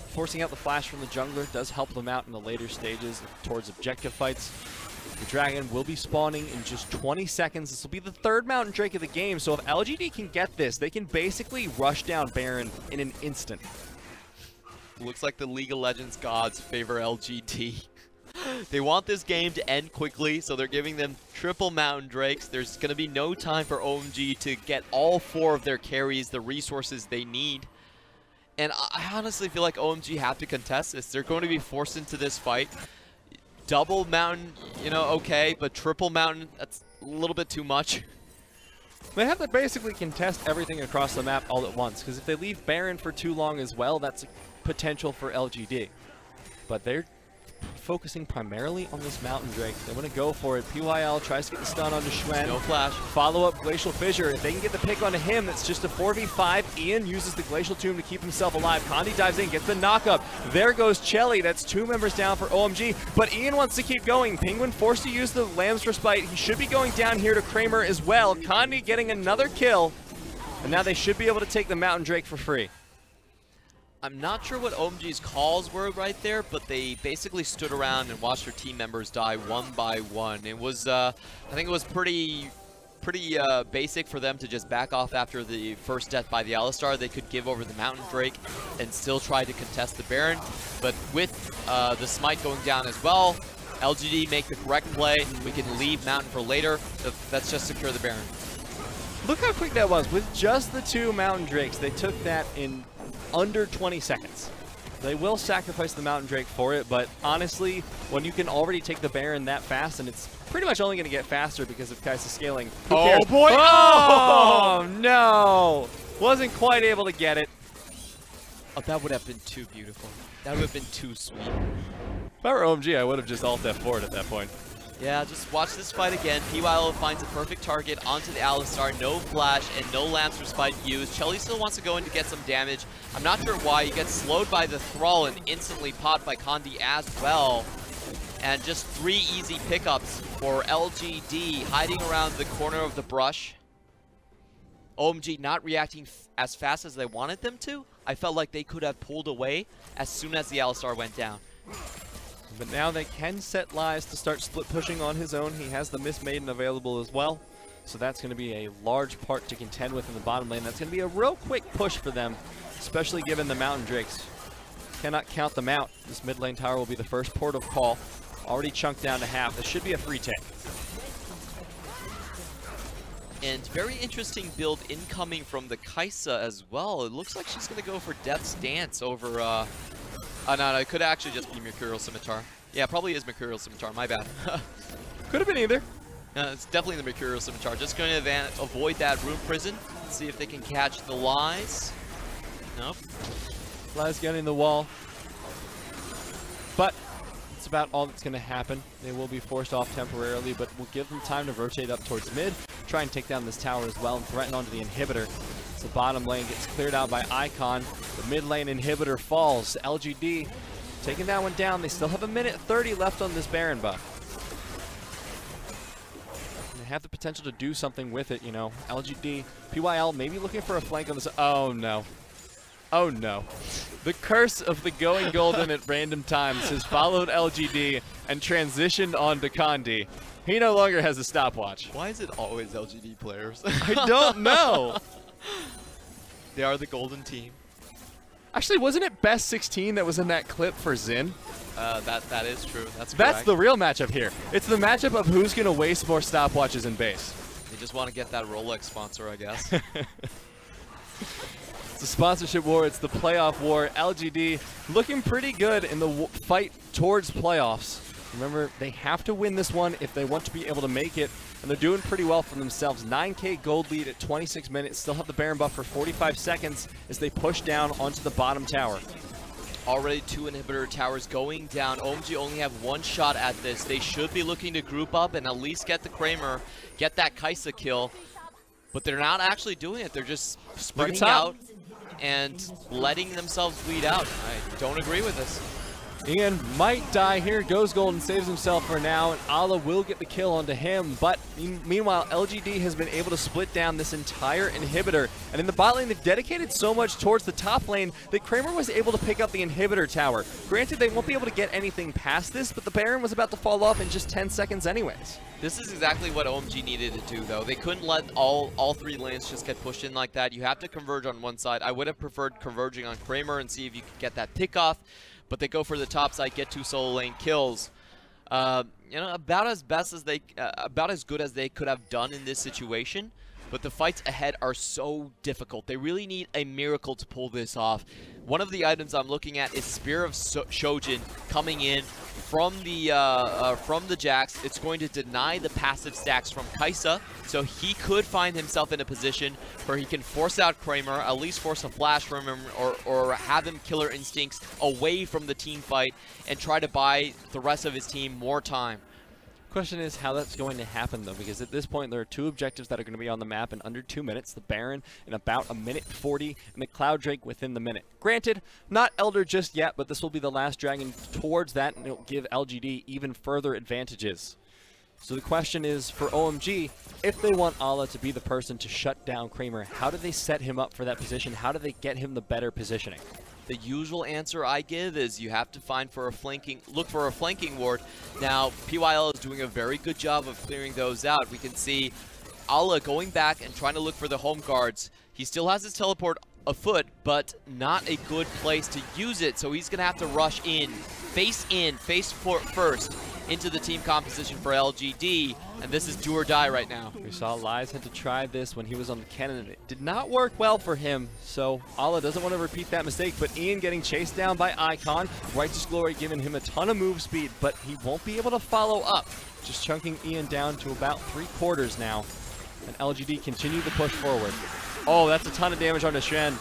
forcing out the flash from the jungler does help them out in the later stages towards objective fights. The dragon will be spawning in just 20 seconds. This will be the 3rd Mountain Drake of the game, so if LGD can get this, they can basically rush down Baron in an instant. Looks like the League of Legends gods favor LGD. They want this game to end quickly, so they're giving them triple Mountain Drakes. There's going to be no time for OMG to get all 4 of their carries, the resources they need. And I honestly feel like OMG have to contest this. They're going to be forced into this fight. Double Mountain, you know, okay, but triple Mountain, that's a little bit too much. They have to basically contest everything across the map all at once, because if they leave Baron for too long as well, that's potential for LGD. But they're focusing primarily on this Mountain Drake. They want to go for it. PYL tries to get the stun onto Xuan. No flash. Follow up Glacial Fissure. If they can get the pick onto him, that's just a 4v5. Ian uses the Glacial Tomb to keep himself alive. Condi dives in, gets the knockup. There goes Chelly. That's 2 members down for OMG. But Ian wants to keep going. Penguin forced to use the Lamb's Respite. He should be going down here to Kramer as well. Condi getting another kill. And now they should be able to take the Mountain Drake for free. I'm not sure what OMG's calls were right there, but they basically stood around and watched their team members die one by one. It was, I think it was pretty basic for them to just back off after the first death by the Alistar. They could give over the Mountain Drake and still try to contest the Baron. But with the Smite going down as well, LGD make the correct play. We can leave Mountain for later. Let's just secure the Baron. Look how quick that was. With just the 2 Mountain Drakes, they took that in under 20 seconds. They will sacrifice the Mountain Drake for it, but honestly, when you can already take the Baron that fast, and it's pretty much only going to get faster because of Kai'Sa scaling. Who cares? Boy! Oh, no! Wasn't quite able to get it. Oh, that would have been too beautiful. That would have been too sweet. If I were OMG, I would have just alt F4'd at that point. Yeah, just watch this fight again. PYL finds a perfect target onto the Alistar. No flash and no Lamb's Respite used. Chelly still wants to go in to get some damage. I'm not sure why. He gets slowed by the Thrall and instantly popped by Condi as well. And just 3 easy pickups for LGD hiding around the corner of the brush. OMG not reacting as fast as they wanted them to. I felt like they could have pulled away as soon as the Alistar went down. But now they can set Lyze to start split pushing on his own. He has the Miss Maiden available as well. So that's going to be a large part to contend with in the bottom lane. That's going to be a real quick push for them, especially given the Mountain Drakes. Cannot count them out. This mid lane tower will be the first port of call. Already chunked down to half. This should be a free take. And very interesting build incoming from the Kai'Sa as well. It looks like she's going to go for Death's Dance over... oh, no, it could actually just be Mercurial Scimitar. Yeah, probably is Mercurial Scimitar. My bad. Could have been either. It's definitely the Mercurial Scimitar. Just going to avoid that Rune Prison. See if they can catch the Lyze. Nope. Lyze getting the wall. But it's about all that's going to happen. They will be forced off temporarily, but we'll give them time to rotate up towards mid. Try and take down this tower as well and threaten onto the inhibitor. So the bottom lane gets cleared out by Icon. The mid lane inhibitor falls. LGD taking that one down. They still have 1:30 left on this Baron buff. have the potential to do something with it, you know. LGD, PYL maybe looking for a flank on this. Oh, no. Oh, no. The curse of the going golden at random times has followed LGD and transitioned on to Condi. He no longer has a stopwatch. Why is it always LGD players? I don't know. They are the golden team. Actually, wasn't it best 16 that was in that clip for Xin? That is true. That's That's the real matchup here. It's the matchup of who's going to waste more stopwatches in base. They just want to get that Rolex sponsor, I guess. It's the sponsorship war. It's the playoff war. LGD looking pretty good in the fight towards playoffs. Remember, they have to win this one if they want to be able to make it, and they're doing pretty well for themselves. 9K gold lead at 26 minutes. Still have the Baron buff for 45 seconds as they push down onto the bottom tower. Already 2 inhibitor towers going down. OMG only have 1 shot at this. They should be looking to group up and at least get the Kramer, get that Kai'Sa kill. But they're not actually doing it. They're just spreading out and letting themselves bleed out. I don't agree with this. Ian might die here. Goes Golden, saves himself for now, and Ala will get the kill onto him. But meanwhile, LGD has been able to split down this entire inhibitor. And in the bot lane, they've dedicated so much towards the top lane that Kramer was able to pick up the inhibitor tower. Granted, they won't be able to get anything past this, but the Baron was about to fall off in just 10 seconds anyways. This is exactly what OMG needed to do, though. They couldn't let all 3 lanes just get pushed in like that. You have to converge on one side. I would have preferred converging on Kramer and see if you could get that pick off. But they go for the top side, get 2 solo lane kills. You know, about as good as they could have done in this situation. But the fights ahead are so difficult. They really need a miracle to pull this off. One of the items I'm looking at is Spear of Shojin coming in from the Jax. It's going to deny the passive stacks from Kai'Sa, so he could find himself in a position where he can force out Kramer, at least force a flash from him, or have him killer instincts away from the team fight and try to buy the rest of his team more time. Question is how that's going to happen, though, because at this point there are 2 objectives that are going to be on the map in under 2 minutes. The Baron in about 1:40, and the Cloud Drake within the minute. Granted, not Elder just yet, but this will be the last dragon towards that, and it'll give LGD even further advantages. So the question is, for OMG, if they want Ala to be the person to shut down Kramer, how do they set him up for that position? How do they get him the better positioning? The usual answer I give is you have to look for a flanking ward. Now, PYL is doing a very good job of clearing those out. We can see Ala going back and trying to look for the home guards. He still has his teleport afoot, but not a good place to use it, so he's going to have to rush in face first into the team composition for LGD, and this is do or die right now. We saw Lyze had to try this when he was on the cannon, and it did not work well for him, so Ala doesn't want to repeat that mistake, but Ian getting chased down by Icon, Righteous Glory giving him a ton of move speed, but he won't be able to follow up, just chunking Ian down to about 3/4 now, and LGD continue to push forward. Oh, that's a ton of damage onto Xuan.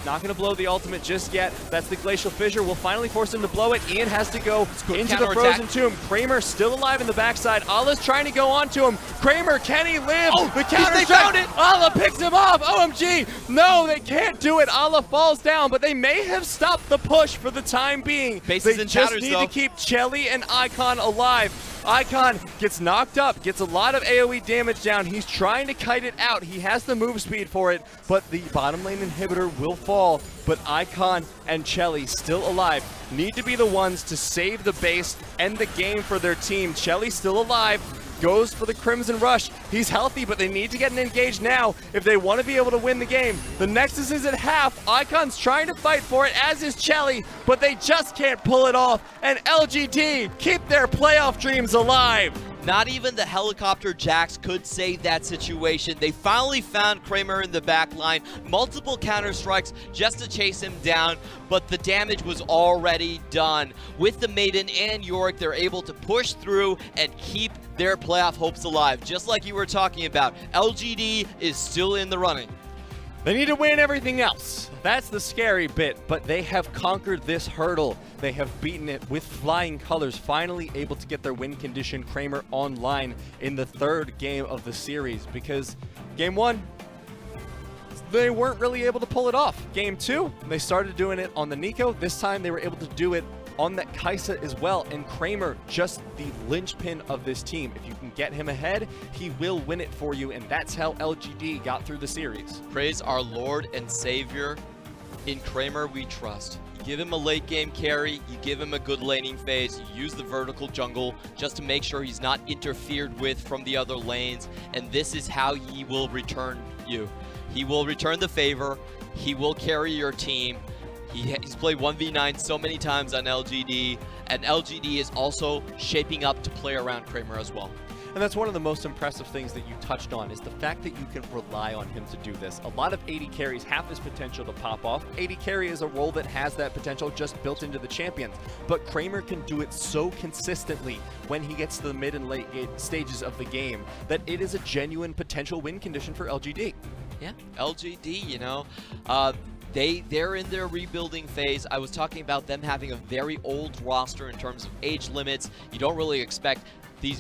Not going to blow the ultimate just yet. That's the Glacial Fissure. Will finally force him to blow it. Ian has to go into the Frozen Tomb. Kramer still alive in the backside. Ala's trying to go onto him. Kramer, can he live? Oh, the counter they found it! Ala picks him off. OMG. No, they can't do it. Ala falls down, but they may have stopped the push for the time being. Bases they and just chatters, need though. to keep Chelly and Icon alive. Icon gets knocked up, gets a lot of AoE damage down. He's trying to kite it out. He has the move speed for it, but the bottom lane inhibitor will fall. But Icon and Chelly still alive. Need to be the ones to save the base, end the game for their team. Chelly still alive. Goes for the Crimson Rush. He's healthy, but they need to get engaged now if they want to be able to win the game. The Nexus is at half. Icon's trying to fight for it, as is Chelly, but they just can't pull it off. And LGD keep their playoff dreams alive. Not even the helicopter Jax could save that situation. They finally found Kramer in the back line. Multiple counter strikes just to chase him down, but the damage was already done. With the Maiden and Yorick, they're able to push through and keep their playoff hopes alive. Just like you were talking about, LGD is still in the running. They need to win everything else. That's the scary bit, but they have conquered this hurdle. They have beaten it with flying colors, finally able to get their win condition Kramer online in the 3rd game of the series, because game 1, they weren't really able to pull it off. Game 2, they started doing it on the Nico. This time they were able to do it on that Kai'Sa as well, and Kramer just the linchpin of this team. If you can get him ahead, he will win it for you, and that's how LGD got through the series. Praise our Lord and Savior. In Kramer we trust. You give him a late game carry, you give him a good laning phase, you use the vertical jungle just to make sure he's not interfered with from the other lanes, and this is how he will return you. He will return the favor, he will carry your team. He's played 1v9 so many times on LGD, and LGD is also shaping up to play around Kramer as well. And that's one of the most impressive things that you touched on, is the fact that you can rely on him to do this. A lot of AD carries have this potential to pop off. AD carry is a role that has that potential just built into the champions. But Kramer can do it so consistently when he gets to the mid and late stages of the game that it is a genuine potential win condition for LGD. Yeah, LGD, you know, they're in their rebuilding phase. I was talking about them having a very old roster in terms of age limits. You don't really expect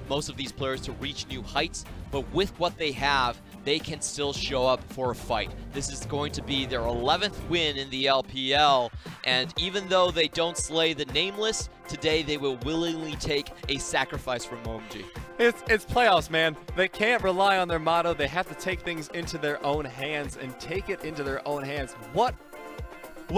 most of these players to reach new heights, but with what they have, they can still show up for a fight. This is going to be their 11th win in the LPL, and even though they don't slay the Nameless, today they will willingly take a sacrifice from OMG. It's playoffs, man. They can't rely on their motto. They have to take things into their own hands and take it into their own hands. What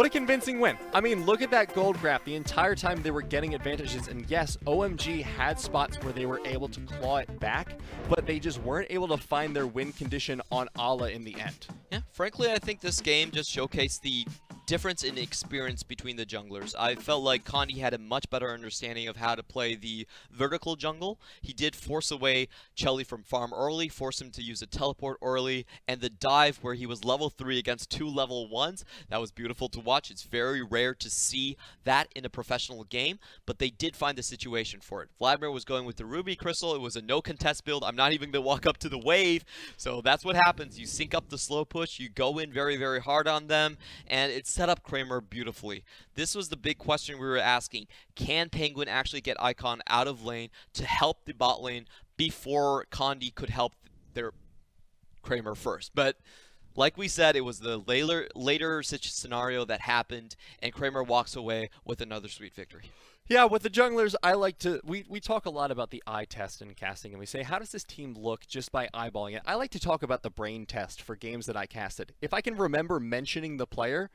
a convincing win. I mean, look at that gold graph. The entire time they were getting advantages, and yes, OMG had spots where they were able to claw it back, but they just weren't able to find their win condition on Ala in the end. Yeah, frankly, I think this game just showcased the difference in experience between the junglers. I felt like Condi had a much better understanding of how to play the vertical jungle. He did force away Chelly from farm early, force him to use a teleport early, and the dive where he was level 3 against 2 level 1s, that was beautiful to watch. It's very rare to see that in a professional game, but they did find the situation for it. Vladimir was going with the Ruby Crystal. It was a no contest build. I'm not even going to walk up to the wave, so that's what happens. You sync up the slow push, you go in very, very hard on them, and it's set up Kramer beautifully. This was the big question we were asking. Can Penguin actually get Icon out of lane to help the bot lane before Condi could help their Kramer first? But like we said, it was the later scenario that happened, and Kramer walks away with another sweet victory. Yeah, with the junglers, I like to, we talk a lot about the eye test in casting, and we say, how does this team look just by eyeballing it? I like to talk about the brain test for games that I casted. If I can remember mentioning the player,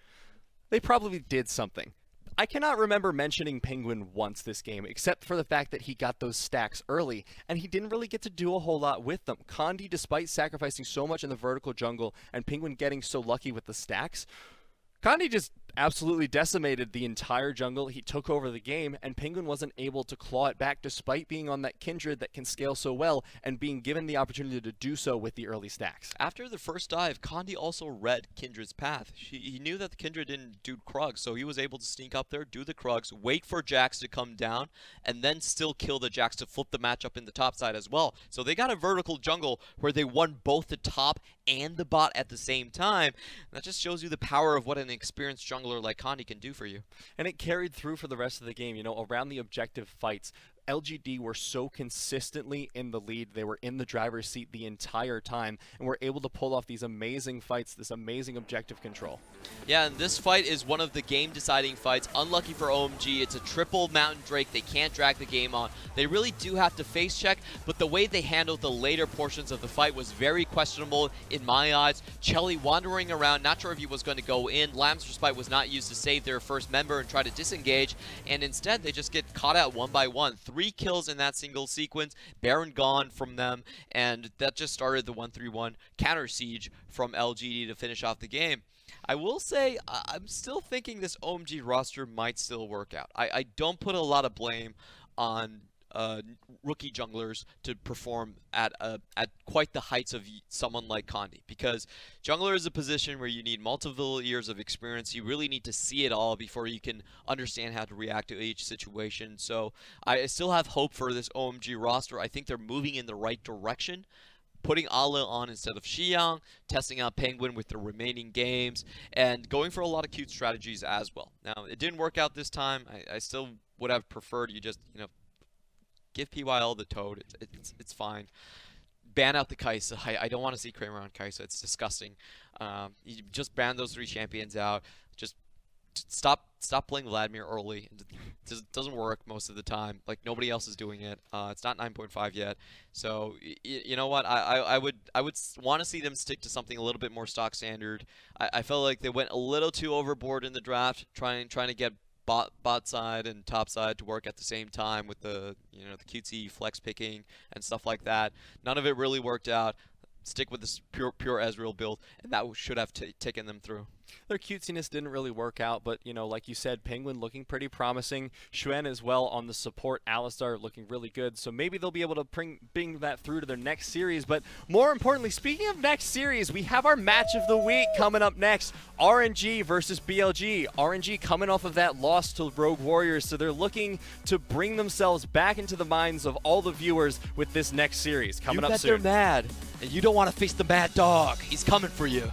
they probably did something. I cannot remember mentioning Penguin once this game, except for the fact that he got those stacks early, and he didn't really get to do a whole lot with them. Condi, despite sacrificing so much in the vertical jungle, and Penguin getting so lucky with the stacks, Condi just absolutely decimated the entire jungle. He took over the game, and Penguin wasn't able to claw it back despite being on that Kindred that can scale so well and being given the opportunity to do so with the early stacks. After the first dive, Condi also read Kindred's path. He knew that the Kindred didn't do Krugs, so he was able to sneak up there, do the Krugs, wait for Jax to come down, and then still kill the Jax to flip the matchup in the top side as well. So they got a vertical jungle where they won both the top and the bot at the same time. That just shows you the power of what an experienced jungler like Condi can do for you. And it carried through for the rest of the game. You know, around the objective fights, LGD were so consistently in the lead. They were in the driver's seat the entire time and were able to pull off these amazing fights, this amazing objective control. Yeah, and this fight is one of the game-deciding fights. Unlucky for OMG, it's a triple Mountain Drake. They can't drag the game on. They really do have to face check, but the way they handled the later portions of the fight was very questionable in my eyes. Chelly wandering around, not sure if he was going to go in. Lamb's Respite was not used to save their first member and try to disengage, and instead they just get caught out one by one. 3 kills in that single sequence, Baron gone from them, and that just started the 1-3-1 counter siege from LGD to finish off the game. I will say, I'm still thinking this OMG roster might still work out. I don't put a lot of blame on rookie junglers to perform at quite the heights of someone like Condi, because jungler is a position where you need multiple years of experience. You really need to see it all before you can understand how to react to each situation. So I still have hope for this OMG roster. I think they're moving in the right direction. Putting Ala on instead of Xiang, testing out Penguin with the remaining games, and going for a lot of cute strategies as well. Now, it didn't work out this time. I still would have preferred you just, you know, give PYL the Toad. It's fine. Ban out the Kai'Sa. I don't want to see Kramer on Kai'Sa. It's disgusting. You just ban those 3 champions out. Just stop stop playing Vladimir early. It doesn't work most of the time. Like, nobody else is doing it. It's not 9.5 yet. So you know what? I would want to see them stick to something a little bit more stock standard. I felt like they went a little too overboard in the draft, trying to get bot side and top side to work at the same time with the the cutesy flex picking and stuff like that. None of it really worked out. Stick with this pure Ezreal build, and that should have taken them through. Their cutesiness didn't really work out, but, like you said, Penguin looking pretty promising. Xuan as well on the support. Alistar looking really good. So maybe they'll be able to bring that through to their next series. But more importantly, speaking of next series, we have our match of the week coming up next. RNG versus BLG. RNG coming off of that loss to Rogue Warriors, so they're looking to bring themselves back into the minds of all the viewers with this next series coming up soon. They're mad, and you don't want to face the mad dog. He's coming for you.